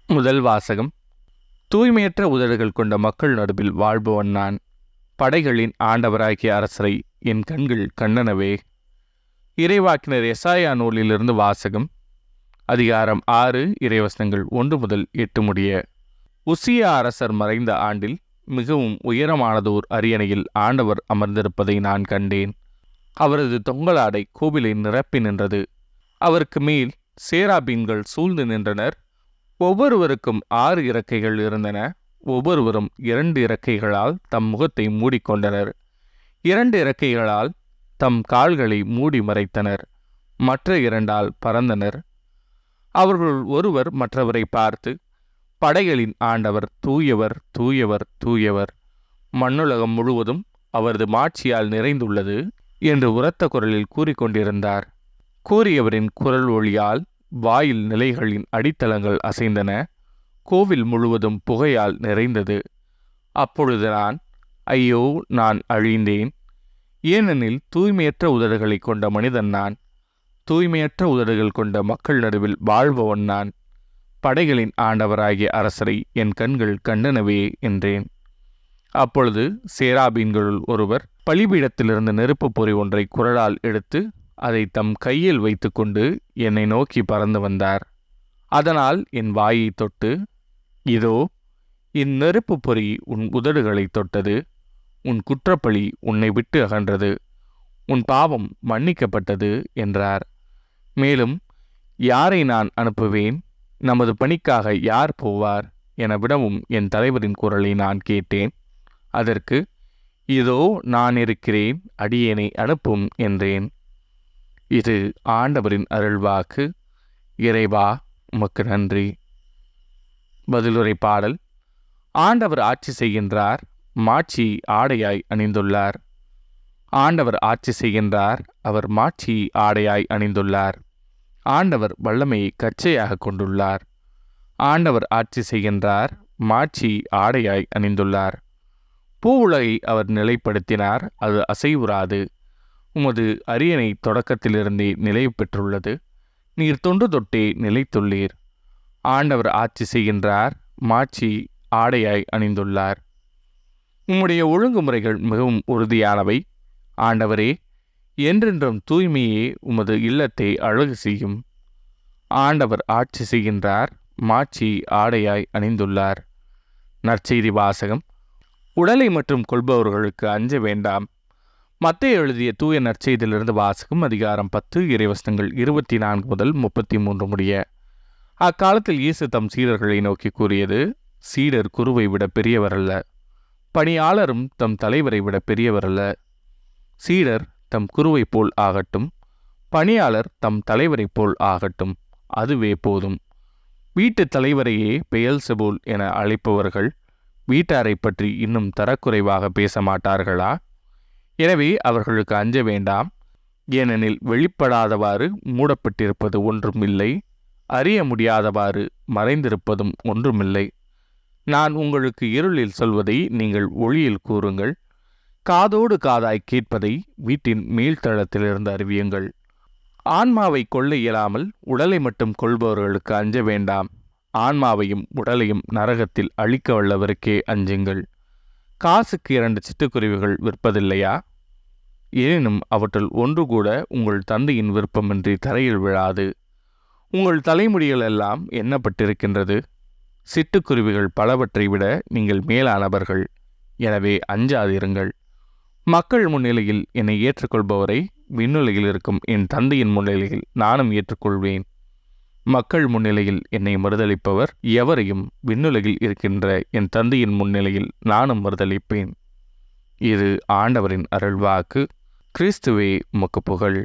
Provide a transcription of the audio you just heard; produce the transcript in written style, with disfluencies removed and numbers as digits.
முதல் வாசகம். தூய்மையற்ற உதடுகள் கொண்ட மக்கள் நடுவில் வாழ்பவன் நான். படைகளின் ஆண்டவராகிய அரசரை என் கண்கள் கண்டனவே. இறைவாக்கினர் எசாயா நூலிலிருந்து வாசகம். அதிகாரம் 6, இறைவசனங்கள் 1 முதல் 8 முடிய. உசியா அரசர் மறைந்த ஆண்டில் மிகவும் உயரமானதோர் அரியணையில் ஆண்டவர் அமர்ந்திருப்பதை நான் கண்டேன். அவரது தொங்கலாடை கோவிலை நிரப்பி நின்றது. அவருக்கு மேல் சேராபீன்கள் சூழ்ந்து நின்றனர். ஒவ்வொருவருக்கும் 6 இறக்கைகள் இருந்தன. ஒவ்வொருவரும் 2 இறக்கைகளால் தம் முகத்தை மூடிக்கொண்டனர். 2 இறக்கைகளால் தம் கால்களை மூடி மறைத்தனர். மற்ற 2ஆல் பறந்தனர். அவர்கள் ஒருவர் மற்றவரை பார்த்து, படைகளின் ஆண்டவர் தூயவர், தூயவர், தூயவர், மண்ணுலகம் முழுவதும் அவரது மாட்சியால் நிறைந்துள்ளது என்று உரத்த குரலில் கூறிக்கொண்டிருந்தார். கூறியவரின் குரல் ஒளியால் வாயில் நிலைகளின் அடித்தளங்கள் அசைந்தன. கோவில் முழுவதும் புகையால் நிறைந்தது. அப்பொழுது நான், ஐயோ, நான் அழிந்தேன். ஏனெனில் தூய்மையற்ற உதடுகளை கொண்ட மனிதன் நான். தூய்மையற்ற உதடுகள் கொண்ட மக்கள் நடுவில் வாழ்பவன் நான். படைகளின் ஆண்டவராகிய அரசரை என் கண்கள் கண்டனவே என்றேன். அப்பொழுது சேராபீன்களுள் ஒருவர் பலிபீடத்திலிருந்து நெருப்பு பொறி ஒன்றை குரலால் எடுத்து அதை தம் கையில் வைத்துக்கொண்டு என்னை நோக்கி பறந்து வந்தார். அதனால் என் வாயை தொட்டு, இதோ இந்நெருப்பு பொறி உன் உதடுகளை தொட்டது. உன் குற்றப்பழி உன்னை விட்டு அகன்றது. உன் பாவம் மன்னிக்கப்பட்டது என்றார். மேலும், யாரை நான் அனுப்புவேன்? நமது பணிக்காக யார் போவார் என விடவும் என் தலைவரின் குரலை நான் கேட்டேன். அதற்கு, இதோ நான் இருக்கிறேன், அடியேனை அனுப்பும் என்றேன். இது ஆண்டவரின் அருள்வாக்கு. இறைவா, உமக்கு நன்றி. பதிலுரை பாடல். ஆண்டவர் ஆட்சி செய்கின்றார், மாட்சி ஆடையாய் அணிந்துள்ளார். ஆண்டவர் ஆட்சி செய்கின்றார், அவர் மாட்சி ஆடையாய் அணிந்துள்ளார். ஆண்டவர் வல்லமையை கச்சையாக கொண்டுள்ளார். ஆண்டவர் ஆட்சி செய்கின்றார், மாட்சி ஆடையாய் அணிந்துள்ளார். பூவுலகை அவர் நிலைப்படுத்தினார், அது அசைவுறாது. உமது அரியணை தொடக்கத்திலிருந்தே நிலை பெற்றுள்ளது. நீர் தொன்று தொட்டே நிலைத்துள்ளீர். ஆண்டவர் ஆட்சி செய்கின்றார், மாட்சி ஆடையாய் அணிந்துள்ளார். உம்முடைய ஒழுங்குமுறைகள் மிகவும் உறுதியானவை. ஆண்டவரே, என்றென்றும் தூய்மையே உமது இல்லத்தை அழகு செய்யும். ஆண்டவர் ஆட்சி செய்கின்றார், மாட்சி ஆடையாய் அணிந்துள்ளார். நற்செய்தி வாசகம். உடலை மற்றும் கொள்பவர்களுக்கு அஞ்ச வேண்டாம். மத்தேயு எழுதிய தூய நற்செய்தியிலிருந்து வாசகம். அதிகாரம் 10, இறைவசனங்கள் 24 முதல் 33 முடிய. அக்காலத்தில் இயேசு தம் சீடர்களை நோக்கி கூறியது, சீடர் குருவை விட பெரியவர் அல்ல, பணியாளரும் தம் தலைவரை விட பெரியவர் அல்ல. சீடர் தம் குருவை போல் ஆகட்டும், பணியாளர் தம் தலைவரை போல் ஆகட்டும், அதுவே போதும். வீட்டு தலைவரையே பெயல்செபூல் என அழைப்பவர்கள் வீட்டாரை பற்றி இன்னும் தரக்குறைவாக பேச மாட்டார்களா? எனவே அவர்களுக்கு அஞ்ச வேண்டாம். ஏனெனில் வெளிப்படாதவாறு மூடப்பட்டிருப்பது ஒன்றும் இல்லை, அறிய முடியாதவாறு மறைந்திருப்பதும் ஒன்றுமில்லை. நான் உங்களுக்கு இருளில் சொல்வதை நீங்கள் ஒளியில் கூறுங்கள். காதோடு காதாய் கேட்பதை வீட்டின் மேல்தளத்திலிருந்து அறிவியுங்கள். ஆன்மாவை கொள்ள இயலாமல் உடலை மட்டும் கொள்பவர்களுக்கு அஞ்ச வேண்டாம். ஆன்மாவையும் உடலையும் நரகத்தில் அழிக்க வல்லவருக்கே அஞ்சுங்கள். காசுக்கு 2 சிட்டுக்குருவிகள் விற்பதில்லையா? எனினும் அவற்றுள் ஒன்று கூட உங்கள் தந்தையின் விருப்பமின்றி தரையில் விழாது. உங்கள் தலைமுடிகள் எல்லாம் எண்ணப்பட்டிருக்கின்றது. சிட்டுக்குருவிகள் பலவற்றை விட நீங்கள் மேலானவர்கள். எனவே அஞ்சாதிருங்கள். மக்கள் முன்னிலையில் என்னை ஏற்றுக்கொள்பவரை விண்ணுலகில் இருக்கும் என் தந்தையின் முன்னிலையில் நானும் ஏற்றுக்கொள்வேன். மக்கள் முன்னிலையில் என்னை மறுதலிப்பவர் எவரையும் விண்ணுலகில் இருக்கின்ற என் தந்தையின் முன்னிலையில் நானும் மறுதலிப்பேன். இது ஆண்டவரின் அருள்வாக்கு. கிறிஸ்துவே, உமக்கு புகழ்.